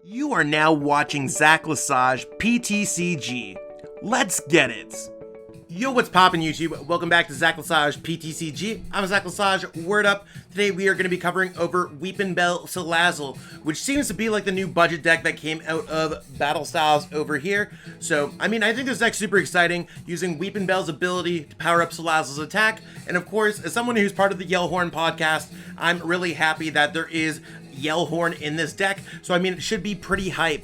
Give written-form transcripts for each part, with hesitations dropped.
You are now watching Salazzle PTCG. Let's get it! Yo, what's poppin' YouTube? Welcome back to Salazzle PTCG. I'm Salazzle, word up. Today we are going to be covering over Weepinbell Salazzle, which seems to be like the new budget deck that came out of Battle Styles over here. So, I think this deck's super exciting, using Weepinbell's ability to power up Salazzle's attack. And of course, as someone who's part of the Yellhorn podcast, I'm really happy that there is Yellhorn in this deck, so it should be pretty hype.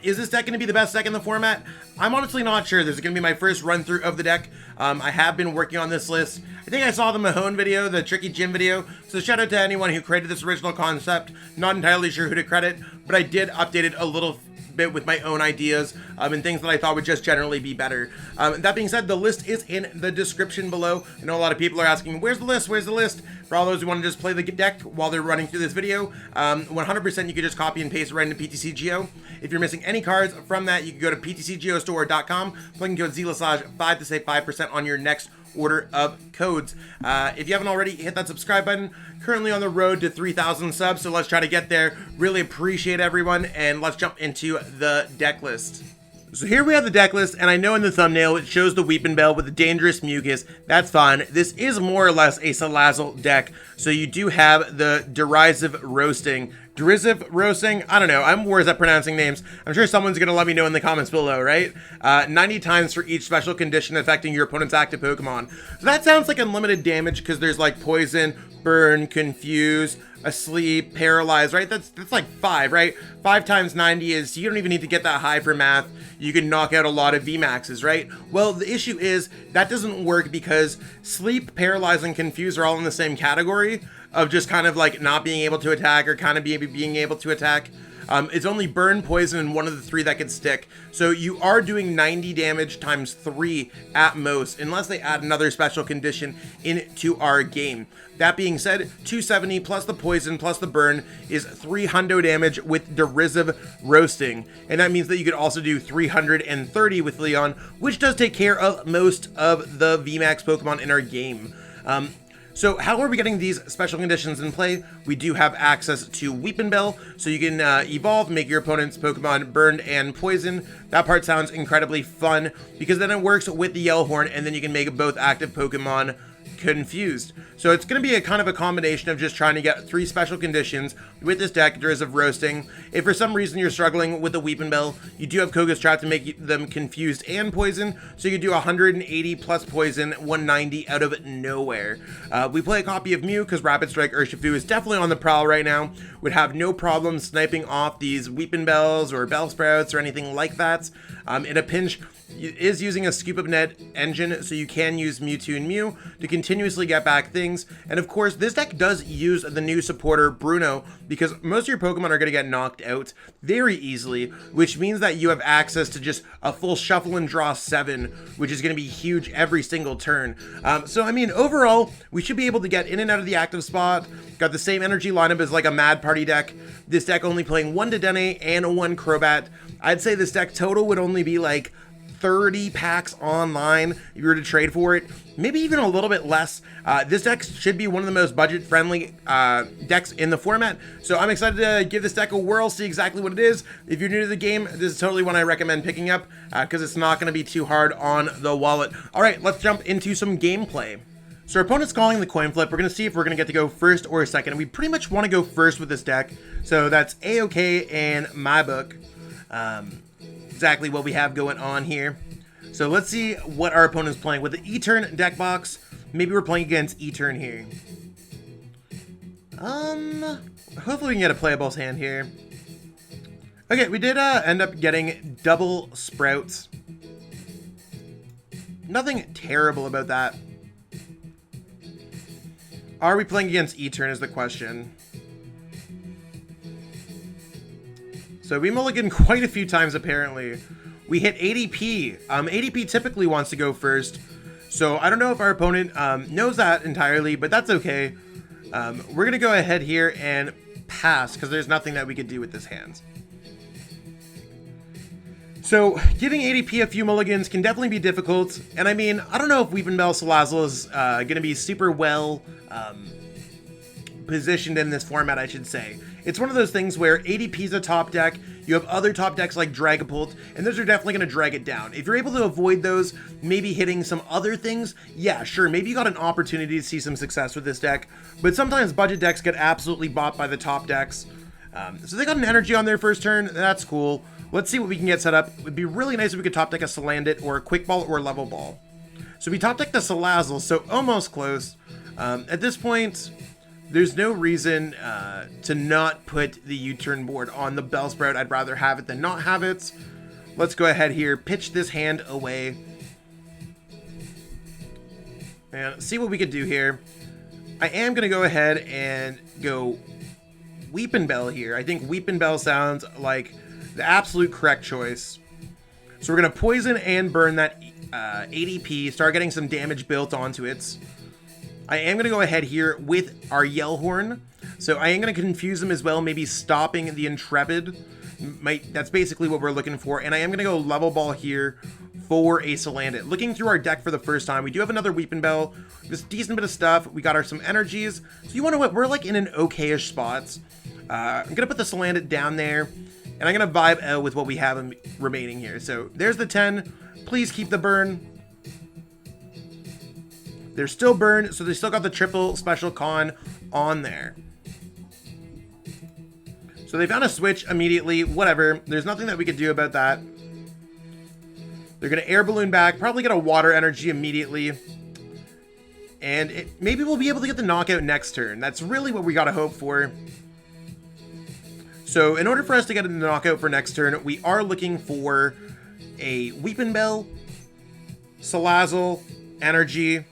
Is this deck going to be the best deck in the format? I'm honestly not sure. This is going to be my first run through of the deck. I have been working on this list. I think I saw the Mahone video, the Tricky Gym video, so shout out to anyone who created this original concept. Not entirely sure who to credit, but I did update it a little bit with my own ideas and things that I thought would just generally be better. That being said, the list is in the description below. I know a lot of people are asking, where's the list? Where's the list? For all those who want to just play the deck while they're running through this video, 100% you can just copy and paste it right into PTCGO. If you're missing any cards from that, you can go to PTCGOstore.com, plug in code Salazzle5 to save 5% on your next order of codes. If you haven't already, hit that subscribe button. Currently on the road to 3,000 subs, so let's try to get there. Really appreciate everyone, and let's jump into the deck list. So here we have the deck list, and I know in the thumbnail it shows the Weepinbell with the dangerous mucus. That's fine. This is more or less a Salazzle deck, so you do have the derisive roasting. Derisive roasting? I don't know. I'm worse at pronouncing names. I'm sure someone's going to let me know in the comments below, right? 90 times for each special condition affecting your opponent's active Pokemon. So that sounds like unlimited damage because there's like poison, burn, confuse, asleep, paralyze, right? That's like 5, right? 5 times 90 is, you don't even need to get that high for math. You can knock out a lot of VMAXs, right? Well, the issue is that doesn't work because sleep, paralyze, and confuse are all in the same category of just kind of like not being able to attack or kind of being able to attack. It's only burn, poison, and one of the 3 that can stick. So you are doing 90 damage times 3 at most, unless they add another special condition into our game. That being said, 270 plus the poison plus the burn is 300 damage with derisive roasting. And that means that you could also do 330 with Leon, which does take care of most of the VMAX Pokemon in our game. So how are we getting these special conditions in play? We do have access to Weepinbell, so you can evolve, make your opponent's Pokemon burned and poison. That part sounds incredibly fun, because then it works with the Yellhorn, and then you can make both active Pokemon confused. So it's going to be a kind of a combination of just trying to get 3 special conditions with this deck, derisive roasting. If for some reason you're struggling with the Weepinbell, you do have Koga's Trap to make them confused and poison, so you can do 180 plus poison, 190 out of nowhere. We play a copy of Mew because Rapid Strike Urshifu is definitely on the prowl right now. Would have no problem sniping off these Weepinbells or Bellsprouts or anything like that. In a pinch, is using a Scoop of Net engine, so you can use Mewtwo and Mew to continuously get back things. And of course, this deck does use the new supporter Bruno, because most of your Pokemon are going to get knocked out very easily, which means that you have access to just a full shuffle and draw 7, which is going to be huge every single turn. So overall, we should be able to get in and out of the active spot. Got the same energy lineup as like a Mad Party deck. This deck only playing 1 Dedenne and 1 Crobat. I'd say this deck total would only be like 30 packs online if you were to trade for it, maybe even a little bit less. This deck should be one of the most budget friendly decks in the format, so I'm excited to give this deck a whirl, see exactly what it is. If you're new to the game, this is totally one I recommend picking up because it's not going to be too hard on the wallet. Alright, let's jump into some gameplay. So our opponent's calling the coin flip. We're going to see if we're going to get to go first or second. We pretty much want to go first with this deck, so that's A-OK in my book. Exactly what we have going on here. So let's see what our opponent's playing. With the E-Turn deck box, maybe we're playing against E-Turn here. Hopefully we can get a playable's hand here. Okay, we did end up getting double Sprouts. Nothing terrible about that. Are we playing against E-Turn is the question. So we mulliganed quite a few times apparently. We hit ADP. ADP typically wants to go first. So I don't know if our opponent knows that entirely, but that's okay. We're going to go ahead here and pass because there's nothing that we could do with this hand. So giving ADP a few mulligans can definitely be difficult. And I don't know if Weepinbell Salazzle is going to be super well positioned in this format, I should say. It's one of those things where ADP is a top deck, you have other top decks like Dragapult, and those are definitely going to drag it down. If you're able to avoid those, maybe hitting some other things, yeah, sure, maybe you got an opportunity to see some success with this deck, but sometimes budget decks get absolutely bought by the top decks. So they got an energy on their first turn, that's cool. Let's see what we can get set up. It would be really nice if we could top deck a Salandit or a Quick Ball or Level Ball. So we top deck the Salazzle, so almost close. At this point, there's no reason to not put the U-turn board on the Bellsprout. I'd rather have it than not have it. Let's go ahead here, pitch this hand away, and see what we could do here. I am going to go ahead and go Weepinbell here. I think Weepinbell sounds like the absolute correct choice. So we're going to poison and burn that ADP, start getting some damage built onto it. I am going to go ahead here with our Yellhorn. So I am going to confuse him as well, maybe stopping the Intrepid. That's basically what we're looking for. And I am going to go Level Ball here for a Salandit. Looking through our deck for the first time, we do have another Weepinbell. This decent bit of stuff. We got some energies. So you want to know what? We're like in an okay-ish spot. I'm going to put the Salandit down there. And I'm going to vibe out with what we have remaining here. So there's the 10. Please keep the burn. They're still burned, so they still got the triple special con on there. So they found a switch immediately. Whatever. There's nothing that we could do about that. They're going to air balloon back. Probably get a water energy immediately. And maybe we'll be able to get the knockout next turn. That's really what we got to hope for. So in order for us to get a knockout for next turn, we are looking for a Weepinbell, Salazzle, Energy.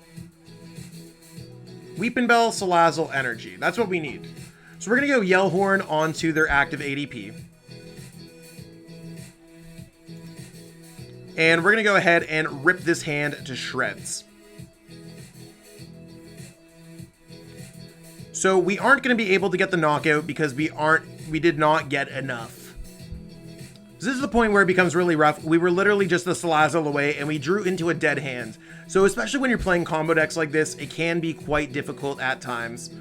Weepinbell, Salazzle, Energy. That's what we need. So we're going to go Yellhorn onto their active ADP. And we're going to go ahead and rip this hand to shreds. So we aren't going to be able to get the knockout because we did not get enough. So this is the point where it becomes really rough. We were literally just the Salazzle away and we drew into a dead hand. So especially when you're playing combo decks like this, it can be quite difficult at times. So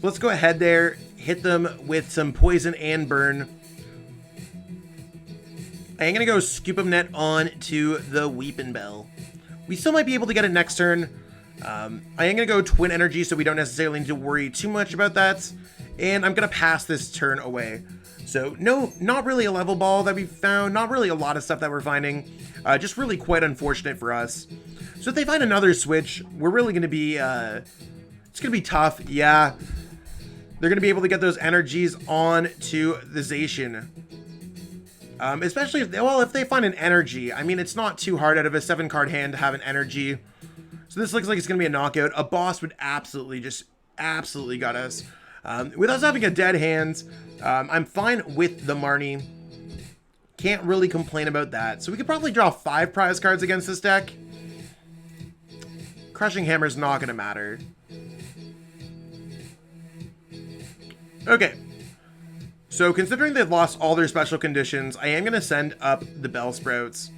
let's go ahead there, hit them with some poison and burn. I am going to go Scoop 'em Net on to the Weepinbell. We still might be able to get it next turn. I am going to go Twin Energy so we don't necessarily need to worry too much about that. And I'm going to pass this turn away. So no, not really a level ball that we found. Not really a lot of stuff that we're finding. Just really quite unfortunate for us. So if they find another switch, we're really going to be, it's going to be tough. Yeah. They're going to be able to get those energies on to the Zacian. Especially if they find an energy. I mean, it's not too hard out of a 7-card hand to have an energy. So this looks like it's going to be a knockout. A boss would absolutely gut us. With us having a dead hand, I'm fine with the Marnie. Can't really complain about that. So we could probably draw 5 prize cards against this deck. Crushing Hammer's not going to matter. Okay. So considering they've lost all their special conditions, I am going to send up the Bellsprouts.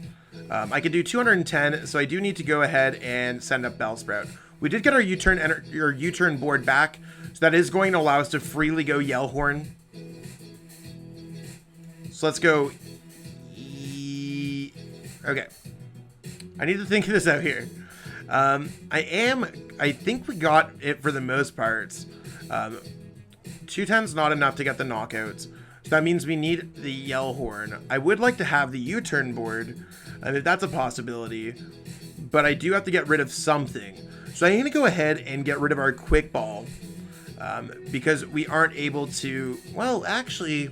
I could do 210, so I do need to go ahead and send up Bellsprout. We did get our U-turn board back, so that is going to allow us to freely go Yellhorn. So let's go. Okay. I need to think this out here. I think we got it for the most parts. 210's not enough to get the knockouts. So that means we need the Yellhorn. I would like to have the U-turn board, if that's a possibility. But I do have to get rid of something. So I'm going to go ahead and get rid of our Quick Ball. Because we aren't able to... Well, actually...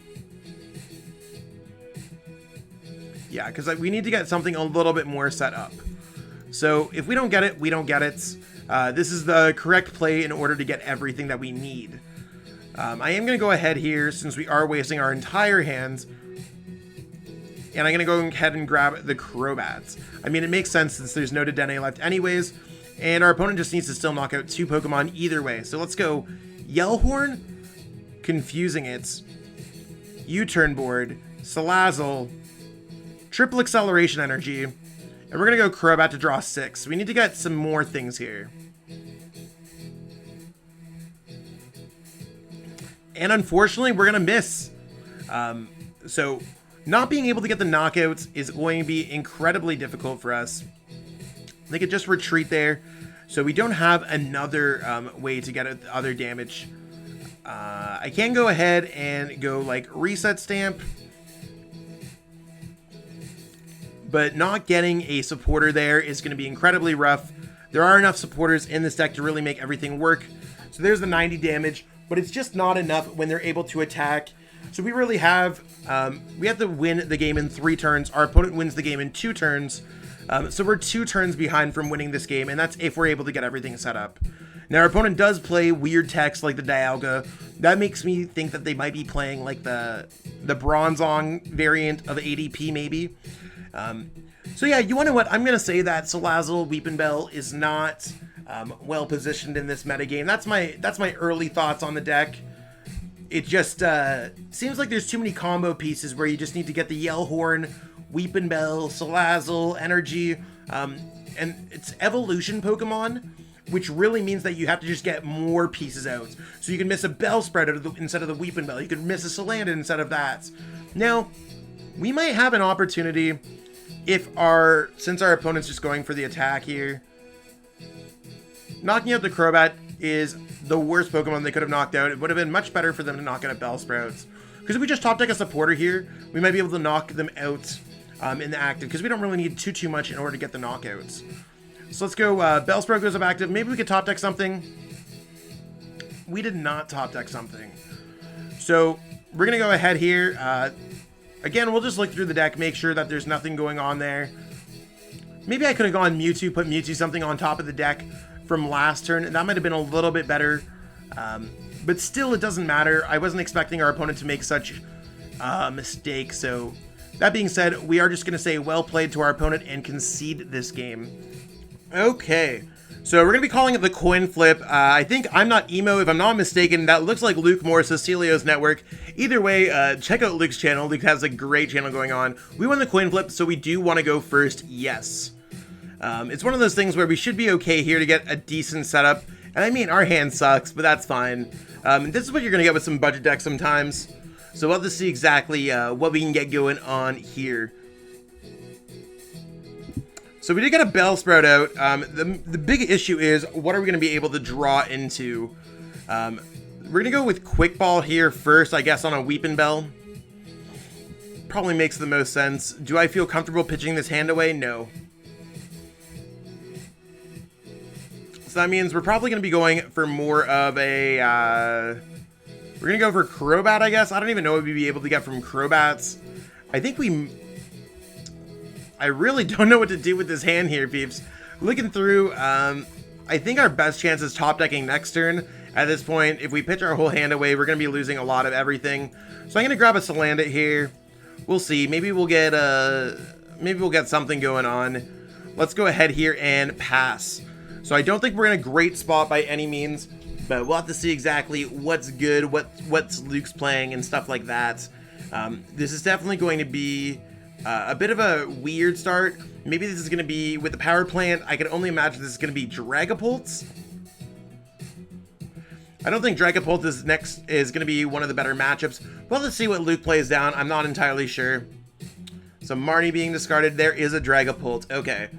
Yeah, because we need to get something a little bit more set up. So if we don't get it, we don't get it. This is the correct play in order to get everything that we need. I am going to go ahead here, since we are wasting our entire hands, and I'm going to go ahead and grab the Crobats. I mean, it makes sense since there's no Dedenne left anyways, and our opponent just needs to still knock out 2 Pokemon either way. So let's go Yellhorn, confusing it, U-turn board, Salazzle, triple acceleration energy, and we're going to go Crobat to draw 6. We need to get some more things here. And unfortunately, we're going to miss. So not being able to get the knockouts is going to be incredibly difficult for us. They could just retreat there. So we don't have another way to get other damage. I can go ahead and go like reset stamp. But not getting a supporter there is going to be incredibly rough. There are enough supporters in this deck to really make everything work. So there's the 90 damage, but it's just not enough when they're able to attack. So we really have, we have to win the game in 3 turns. Our opponent wins the game in 2 turns. So we're 2 turns behind from winning this game, and that's if we're able to get everything set up. Now, our opponent does play weird techs like the Dialga. That makes me think that they might be playing like the Bronzong variant of ADP maybe. So yeah, you want to know what? I'm going to say that Salazzle Weepinbell is not well positioned in this metagame. That's my early thoughts on the deck. It just seems like there's too many combo pieces where you just need to get the Yellhorn, Weepinbell, Salazzle, Energy, and it's evolution Pokemon, which really means that you have to just get more pieces out. So you can miss a Bellsprout instead of the Weepinbell. You can miss a Salandit instead of that. Now, we might have an opportunity since our opponent's just going for the attack here. Knocking out the Crobat is the worst Pokemon they could have knocked out. It would have been much better for them to knock out a Bellsprout. Because if we just top deck a supporter here, we might be able to knock them out in the active, because we don't really need too much in order to get the knockouts. So let's go, Bellsprout goes up active. Maybe we could top deck something. We did not top deck something. So we're going to go ahead here. Again, we'll just look through the deck, make sure that there's nothing going on there. Maybe I could have gone Mewtwo, put Mewtwo something on top of the deck from last turn, and that might have been a little bit better. But still, it doesn't matter. I wasn't expecting our opponent to make such a mistake. So that being said, we are just going to say well played to our opponent and concede this game. Okay. So we're going to be calling it the coin flip. I think I'm not emo, if I'm not mistaken. That looks like Luke Moore, Cecilio's network. Either way, check out Luke's channel. Luke has a great channel going on. We won the coin flip, so we do want to go first. Yes. It's one of those things where we should be okay here to get a decent setup. And I mean, our hand sucks, but that's fine. This is what you're going to get with some budget decks sometimes. So we'll have to see exactly what we can get going on here. So we did get a Bellsprout out. The big issue is, what are we going to be able to draw into? We're going to go with Quick Ball here first, I guess, on a Weepinbell. Probably makes the most sense. Do I feel comfortable pitching this hand away? No. So that means we're probably going to be going for more of a... we're going to go for Crobat, I guess. I don't even know what we'd be able to get from Crobats. I think I really don't know what to do with this hand here, peeps. Looking through, I think our best chance is top decking next turn. At this point, if we pitch our whole hand away, we're going to be losing a lot of everything. So I'm going to grab a Salandit here. We'll see. Maybe we'll get something going on. Let's go ahead here and pass. So I don't think we're in a great spot by any means, but we'll have to see exactly what's good, what's Luke's playing and stuff like that. This is definitely going to be a bit of a weird start. Maybe this is going to be with the power plant. I can only imagine this is going to be Dragapult. I don't think Dragapult is going to be one of the better matchups. Well, let's see what Luke plays down. I'm not entirely sure. So Marnie being discarded. There is a Dragapult. Okay.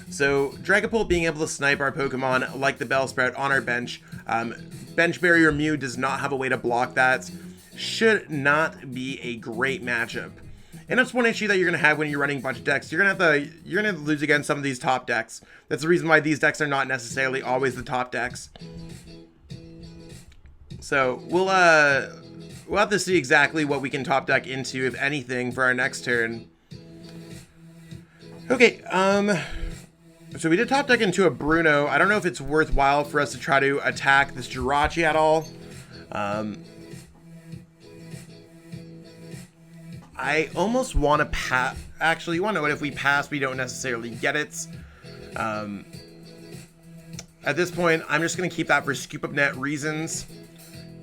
So Dragapult being able to snipe our Pokemon like the Bellsprout on our bench. Bench Barrier Mew does not have a way to block that. Should not be a great matchup. And that's one issue that you're going to have when you're running a bunch of decks. You're going to have to lose against some of these top decks. That's the reason why these decks are not necessarily always the top decks. So we'll have to see exactly what we can top deck into, if anything, for our next turn. Okay, so we did top deck into a Bruno. I don't know if it's worthwhile for us to try to attack this Jirachi at all. I almost want to pass. Actually, you want to know what? If we pass, we don't necessarily get it. At this point, I'm just going to keep that for Scoop Up Net reasons.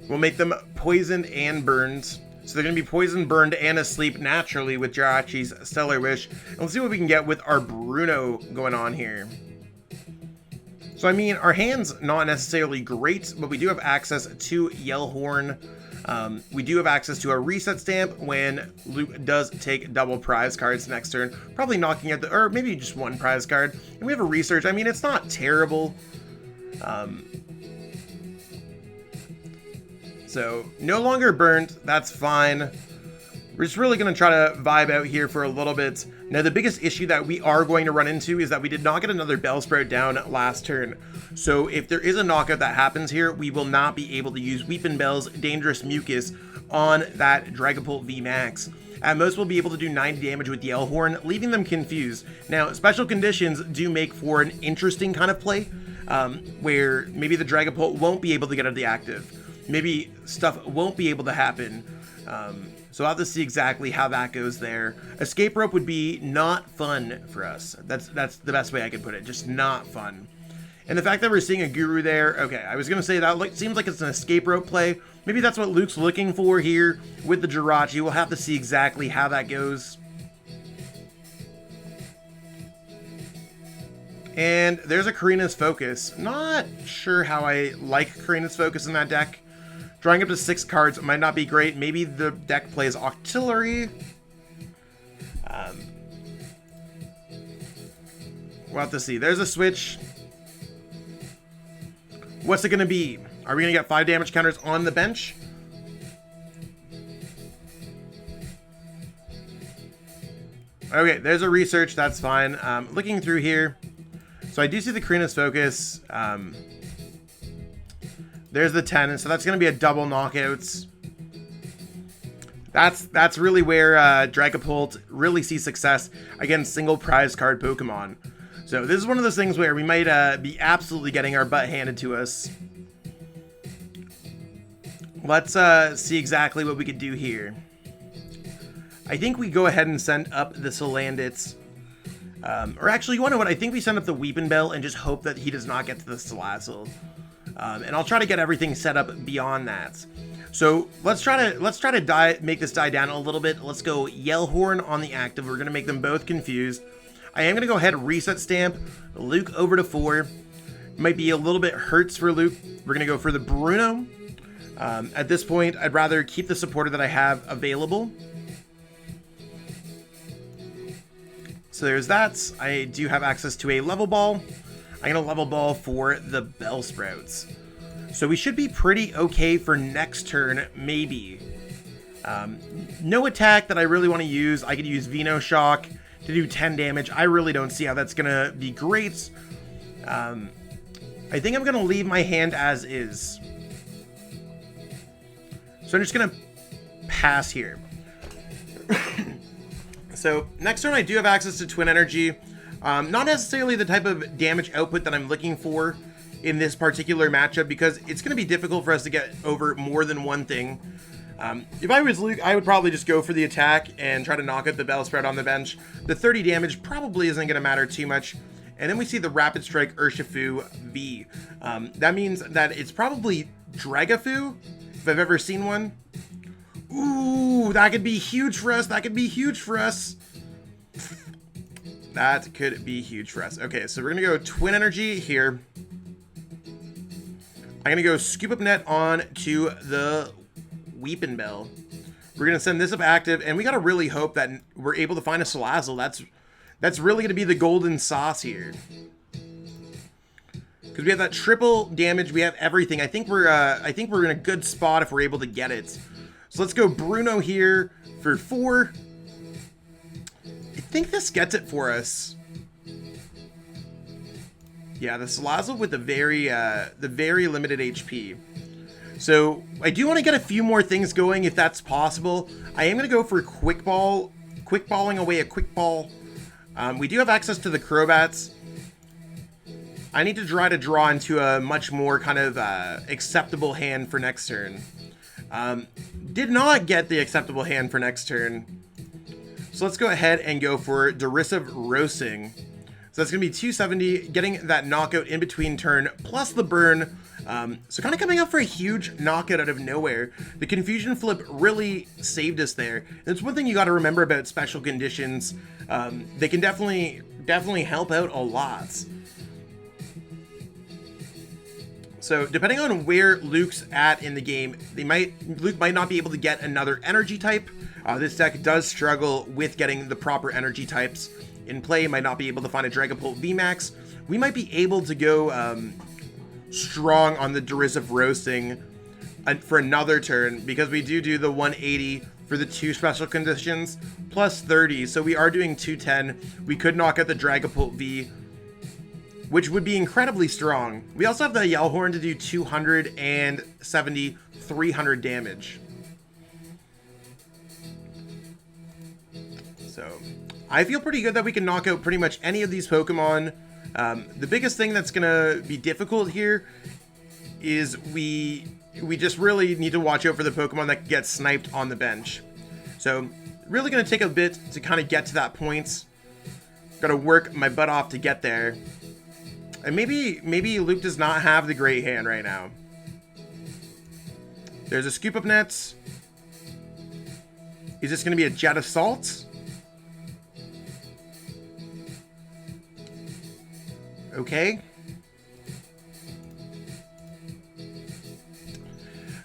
We'll make them poisoned and burned. So they're going to be poisoned, burned, and asleep naturally with Jirachi's Stellar Wish. And we'll see what we can get with our Bruno going on here. So, I mean, our hand's not necessarily great, but we do have access to Yellhorn. We do have access to a reset stamp when Luke does take double prize cards next turn, probably knocking out or maybe just one prize card. And we have a research. I mean, it's not terrible. So no longer burnt. That's fine. We're just really going to try to vibe out here for a little bit. Now, the biggest issue that we are going to run into is that we did not get another Bellsprout down last turn. So if there is a knockout that happens here, we will not be able to use Weepinbell's Dangerous Mucus on that Dragapult V Max. At most, we'll be able to do 90 damage with Yell Horn, leaving them confused. Now, special conditions do make for an interesting kind of play, where maybe the Dragapult won't be able to get out of the active. Maybe stuff won't be able to happen. So I'll have to see exactly how that goes there. Escape Rope would be not fun for us. That's the best way I could put it. Just not fun. And the fact that we're seeing a Guru there, okay, I was going to say that seems like it's an Escape Rope play. Maybe that's what Luke's looking for here with the Jirachi. We'll have to see exactly how that goes. And there's a Karina's Focus. Not sure how I like Karina's Focus in that deck. Drawing up to 6 cards might not be great. Maybe the deck plays Octillery. We'll have to see. There's a switch. What's it going to be? Are we going to get 5 damage counters on the bench? Okay, there's a research. That's fine. Looking through here. So I do see the Karina's Focus. There's the 10, so that's going to be a double knockouts. That's really where Dragapult really sees success against single prize card Pokemon. So this is one of those things where we might be absolutely getting our butt handed to us. Let's see exactly what we could do here. I think we go ahead and send up the Salandits. Or actually, you want to know what? I think we send up the Weepinbell and just hope that he does not get to the Salazzle. And I'll try to get everything set up beyond that. So let's try to make this die down a little bit. Let's go Yell Horn on the active. We're going to make them both confused. I am going to go ahead and reset stamp Luke over to 4. Might be a little bit hurts for Luke. We're going to go for the Bruno. At this point, I'd rather keep the supporter that I have available. So there's that. I do have access to a level ball. I'm going to level ball for the Bellsprouts. So we should be pretty okay for next turn, maybe. No attack that I really want to use. I could use Venoshock to do 10 damage. I really don't see how that's going to be great. I think I'm going to leave my hand as is. So I'm just going to pass here. So next turn I do have access to Twin Energy. Not necessarily the type of damage output that I'm looking for in this particular matchup, because it's going to be difficult for us to get over more than one thing. If I was Luke, I would probably just go for the attack and try to knock out the Bellsprout on the bench. The 30 damage probably isn't going to matter too much. And then we see the Rapid Strike Urshifu V. That means that it's probably DragaFu, if I've ever seen one. Ooh, that could be huge for us. That could be huge for us. That could be huge for us. Okay, so we're going to go Twin Energy here. I'm going to go Scoop Up Net on to the Weepinbell. We're going to send this up active, and we got to really hope that we're able to find a Salazzle. That's really going to be the golden sauce here. Because we have that triple damage, we have everything. I think we're in a good spot if we're able to get it. So let's go Bruno here for 4. I think this gets it for us. Yeah, the Salazzle with the very limited HP. So I do want to get a few more things going if that's possible. I am going to go for quick balling away a quick ball. We do have access to the Crobats. I need to try to draw into a much more kind of acceptable hand for next turn. Did not get the acceptable hand for next turn. So let's go ahead and go for Derisive Roasting. So that's going to be 270, getting that knockout in between turn, plus the burn. So kind of coming up for a huge knockout out of nowhere. The Confusion Flip really saved us there. And it's one thing you got to remember about special conditions. They can definitely help out a lot. So depending on where Luke's at in the game, Luke might not be able to get another energy type. This deck does struggle with getting the proper energy types in play. Might not be able to find a Dragapult VMAX. We might be able to go strong on the Derisive Roasting for another turn, because we do the 180 for the 2 special conditions plus 30, so we are doing 210. We could knock out the Dragapult V, which would be incredibly strong. We also have the Yellhorn to do 270, 300 damage. So I feel pretty good that we can knock out pretty much any of these Pokemon. The biggest thing that's gonna be difficult here is we just really need to watch out for the Pokemon that get sniped on the bench. So really gonna take a bit to kind of get to that point. Gotta work my butt off to get there. And maybe Luke does not have the great hand right now. There's a Scoop Up Net. Is this gonna be a Jet Assault? Okay.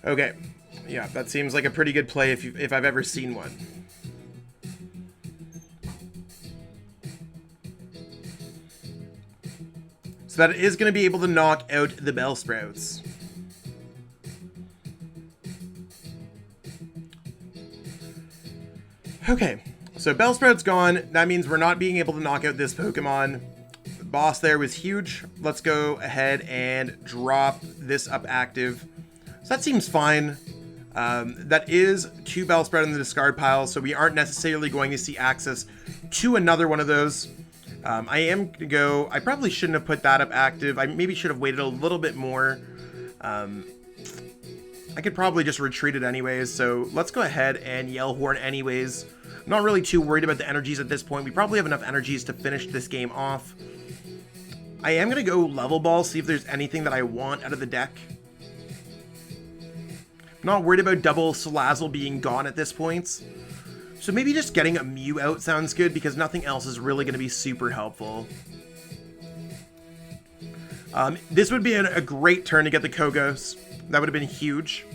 Okay. Yeah, that seems like a pretty good play if I've ever seen one. So that is going to be able to knock out the Bellsprouts. Okay, so Bellsprout's gone. That means we're not being able to knock out this Pokemon. The boss there was huge. Let's go ahead and drop this up active. So that seems fine. That is 2 Bellsprout in the discard pile, so we aren't necessarily going to see access to another one of those. I probably shouldn't have put that up active. I maybe should have waited a little bit more. I could probably just retreat it anyways, so let's go ahead and Yellhorn anyways. I'm not really too worried about the energies at this point. We probably have enough energies to finish this game off. I am going to go Level Ball, see if there's anything that I want out of the deck. I'm not worried about double Salazzle being gone at this point. So maybe just getting a Mew out sounds good, because nothing else is really going to be super helpful. This would be a great turn to get the Kogos. That would have been huge.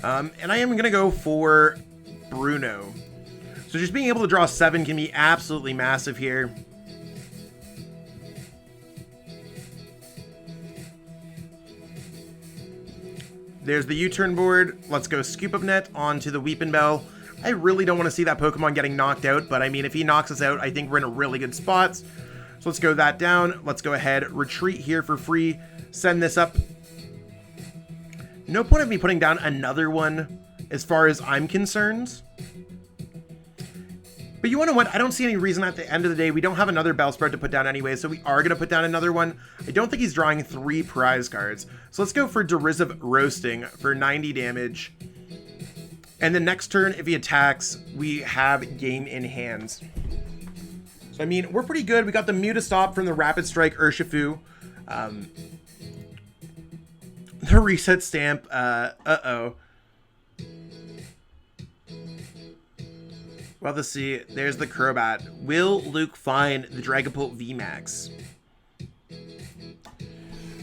And I am going to go for Bruno. So just being able to draw 7 can be absolutely massive here. There's the U-turn board. Let's go Scoop Up Net onto the Weepinbell. I really don't want to see that Pokemon getting knocked out, but I mean, if he knocks us out, I think we're in a really good spot. So let's go that down. Let's go ahead, retreat here for free, send this up. No point of me putting down another one as far as I'm concerned. But you want to what? I don't see any reason at the end of the day. We don't have another Bellsprout to put down anyway, so we are going to put down another one. I don't think he's drawing 3 prize cards. So let's go for Derisive Roasting for 90 damage. And the next turn, if he attacks, we have game in hand. So, I mean, we're pretty good. We got the Mew to stop from the Rapid Strike Urshifu. The reset stamp, uh-oh. Well, let's see. There's the Crobat. Will Luke find the Dragapult VMAX?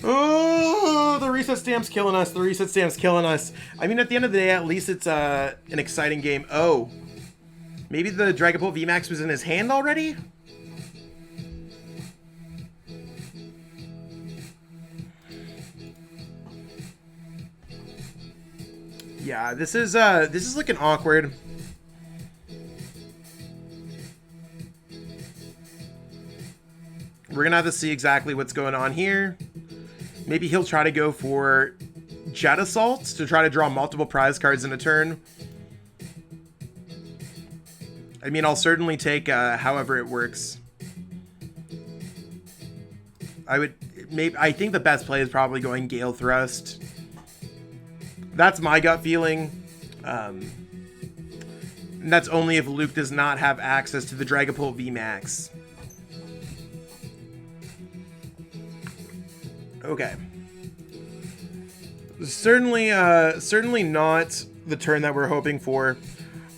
Oh, the reset stamp's killing us. The reset stamp's killing us. I mean, at the end of the day, at least it's an exciting game. Oh, maybe the Dragapult VMAX was in his hand already? Yeah, this is looking awkward. We're going to have to see exactly what's going on here. Maybe he'll try to go for Jet Assault to try to draw multiple prize cards in a turn. I mean, I'll certainly take however it works. I think the best play is probably going Gale Thrust. That's my gut feeling. And that's only if Luke does not have access to the Dragapult VMAX. Okay. Certainly not the turn that we're hoping for.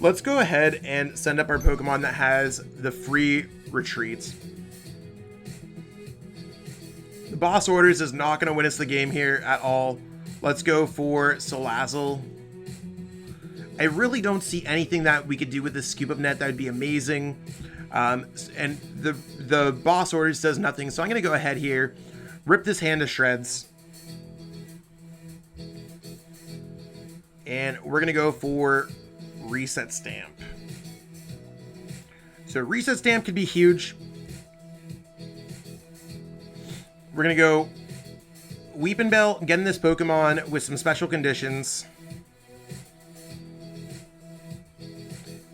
Let's go ahead and send up our Pokemon that has the free retreat. The Boss Orders is not going to win us the game here at all. Let's go for Salazzle. I really don't see anything that we could do with this Scoop Up Net that would be amazing. And the Boss Orders does nothing, so I'm going to go ahead here, rip this hand to shreds. And we're going to go for Reset Stamp. So Reset Stamp could be huge. We're going to go Weepinbell, getting this Pokemon with some special conditions.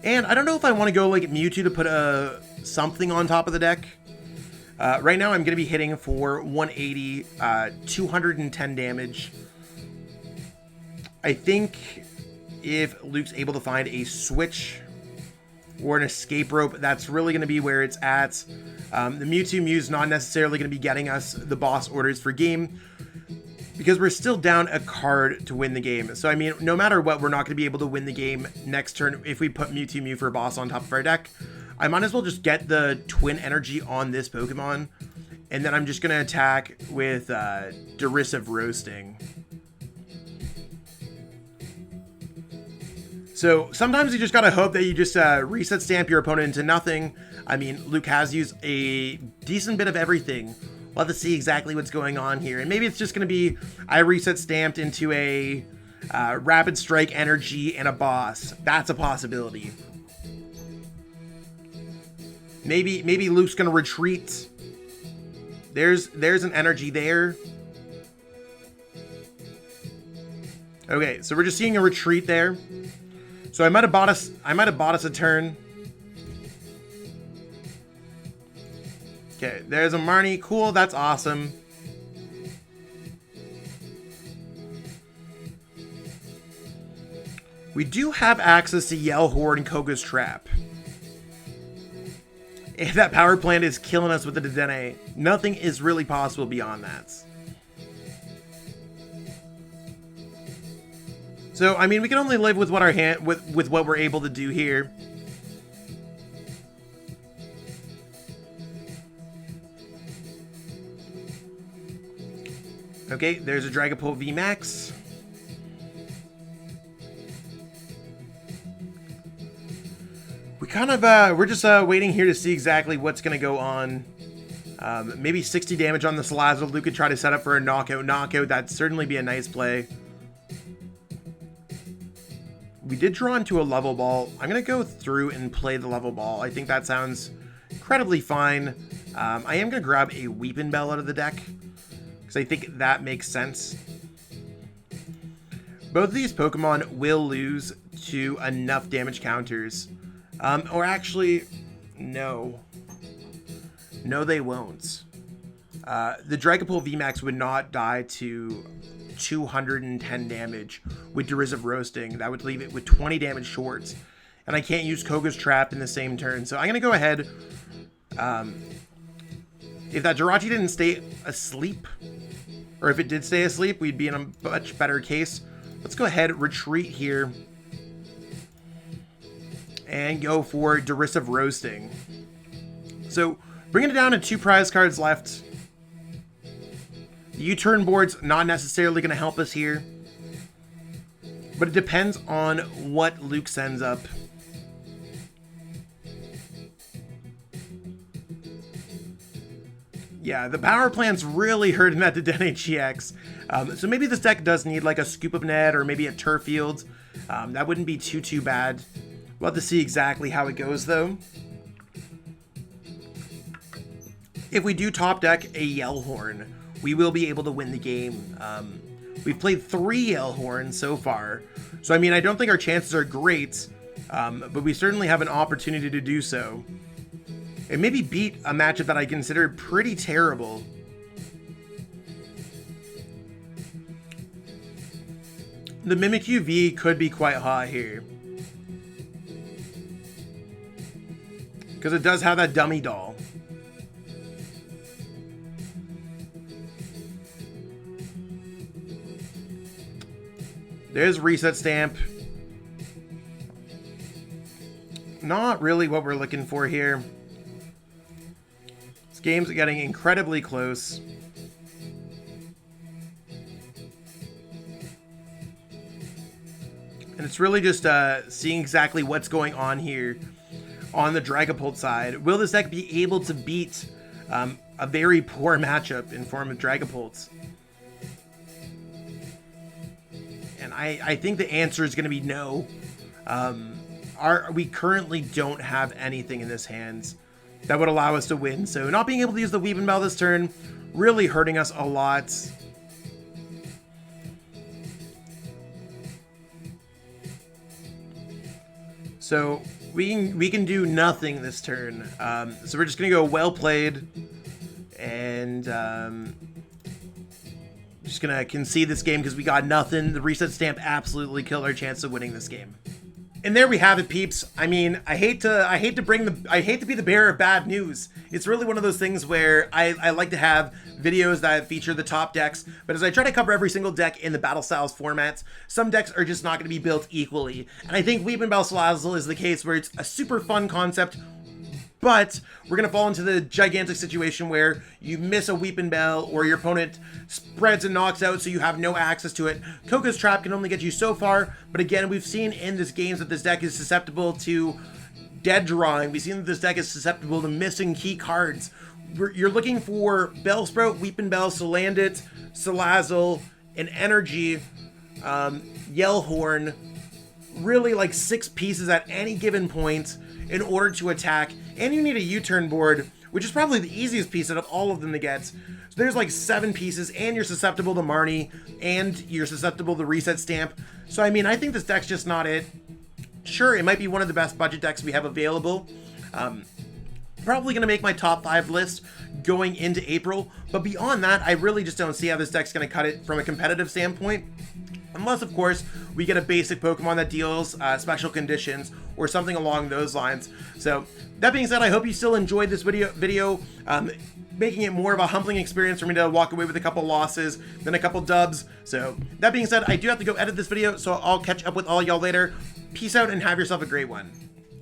And I don't know if I want to go like Mewtwo to put something on top of the deck. Right now I'm going to be hitting for 180, 210 damage. I think if Luke's able to find a switch or an escape rope, that's really going to be where it's at. The Mewtwo Mew's not necessarily going to be getting us the Boss Orders for game, because we're still down a card to win the game. So, I mean, no matter what, we're not going to be able to win the game next turn if we put Mewtwo Mew for a boss on top of our deck. I might as well just get the Twin Energy on this Pokemon, and then I'm just going to attack with Derisive Roasting. So, sometimes you just got to hope that you just reset stamp your opponent into nothing. I mean, Luke has used a decent bit of everything. We'll have to see exactly what's going on here. And maybe it's just going to be, I reset stamped into a Rapid Strike Energy and a boss. That's a possibility. Maybe Luke's going to retreat. There's an energy there. Okay, so we're just seeing a retreat there. So I might have bought us a turn. Okay, there's a Marnie. Cool, that's awesome. We do have access to Yell Horde and Koga's Trap. If that power plant is killing us with the Dedenne, nothing is really possible beyond that. So, I mean, we can only live with what with what we're able to do here. Okay, there's a Dragapult VMAX. We kind of, we're just waiting here to see exactly what's going to go on. Maybe 60 damage on the Salazzle. Luke could try to set up for a knockout. That'd certainly be a nice play. We did draw into a level ball. I'm going to go through and play the level ball. I think that sounds incredibly fine. I am going to grab a Weepinbell out of the deck, because I think that makes sense. Both of these Pokemon will lose to enough damage counters. Or actually, no. No, they won't. The Dragapult VMAX would not die to 210 damage with Derisive Roasting. That would leave it with 20 damage short. And I can't use Koga's Trap in the same turn. So I'm going to go ahead. If that Jirachi didn't stay asleep, or if it did stay asleep, we'd be in a much better case. Let's go ahead, retreat here, and go for Derisive Roasting. So, bringing it down to 2 prize cards left. The U-turn board's not necessarily going to help us here, but it depends on what Luke sends up. Yeah, the power plant's really hurting that Dedenne-GX. So maybe this deck does need like a Scoop Up Net or maybe a Turf Field. That wouldn't be too bad. We'll have to see exactly how it goes though. If we do top deck a Yellhorn, we will be able to win the game. We've played 3 Yellhorns so far. So I mean, I don't think our chances are great, but we certainly have an opportunity to do so. And maybe beat a matchup that I consider pretty terrible. The Mimikyu V could be quite hot here, because it does have that dummy doll. There's Reset Stamp. Not really what we're looking for here. This game's getting incredibly close. it's really just seeing exactly what's going on here on the Dragapult side. Will this deck be able to beat a very poor matchup in form of Dragapults? And I think the answer is going to be no. We currently don't have anything in this hands that would allow us to win. So not being able to use the Weepinbell this turn, really hurting us a lot. So we can do nothing this turn. So we're just gonna go well played, and just gonna concede this game because we got nothing. The reset stamp absolutely killed our chance of winning this game. And there we have it, peeps. I mean, I hate to be the bearer of bad news. It's really one of those things where I like to have videos that feature the top decks, but as I try to cover every single deck in the Battle Styles formats, some decks are just not going to be built equally. And I think Weepinbell Salazzle is the case where it's a super fun concept, but we're going to fall into the gigantic situation where you miss a Weepinbell or your opponent spreads and knocks out so you have no access to it. Coco's Trap can only get you so far, but again, we've seen in this games that this deck is susceptible to dead drawing. We've seen that this deck is susceptible to missing key cards. You're looking for Bellsprout, Weepinbell, Salandit, Salazzle, and Energy, Yellhorn, really like 6 pieces at any given point in order to attack, and you need a U-turn board, which is probably the easiest piece out of all of them to get. So there's like 7 pieces, and you're susceptible to Marnie, and you're susceptible to Reset Stamp. So I mean, I think this deck's just not it. Sure, it might be one of the best budget decks we have available. Probably going to make my top 5 list going into April, but beyond that, I really just don't see how this deck's going to cut it from a competitive standpoint. Unless, of course, we get a basic Pokemon that deals special conditions or something along those lines. So, that being said, I hope you still enjoyed this video, making it more of a humbling experience for me to walk away with a couple losses, then a couple dubs. So, that being said, I do have to go edit this video, so I'll catch up with all y'all later. Peace out and have yourself a great one.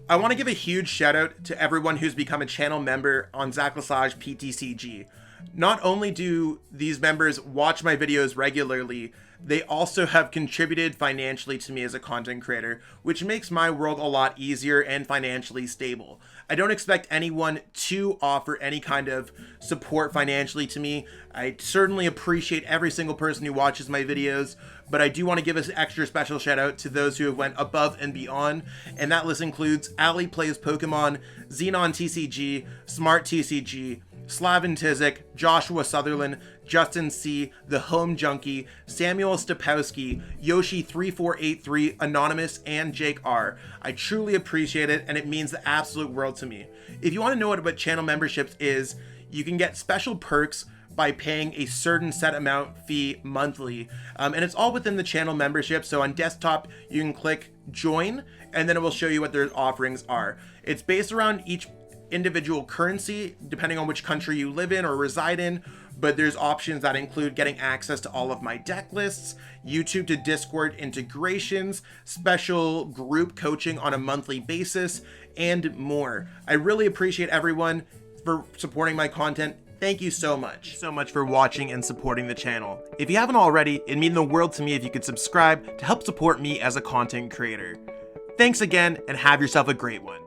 I want to give a huge shout out to everyone who's become a channel member on Zacian PTCG. Not only do these members watch my videos regularly, they also have contributed financially to me as a content creator, which makes my world a lot easier and financially stable. I don't expect anyone to offer any kind of support financially to me. I certainly appreciate every single person who watches my videos, but I do want to give an extra special shout out to those who have went above and beyond, and that list includes Ali Plays Pokemon, Xenon TCG, Smart TCG, Slavin Tizik, Joshua Sutherland, Justin C, The Home Junkie, Samuel Stapowski, Yoshi3483, Anonymous, and Jake R. I truly appreciate it, and it means the absolute world to me. If you want to know what channel memberships is, you can get special perks by paying a certain set amount fee monthly, and it's all within the channel membership. So on desktop, you can click join, and then it will show you what their offerings are. It's based around each individual currency depending on which country you live in or reside in, but there's options that include getting access to all of my deck lists, YouTube to Discord integrations, special group coaching on a monthly basis, and more. I really appreciate everyone for supporting my content. Thank you so much for watching and supporting the channel. If you haven't already, it'd mean the world to me if you could subscribe to help support me as a content creator. Thanks again, and have yourself a great one.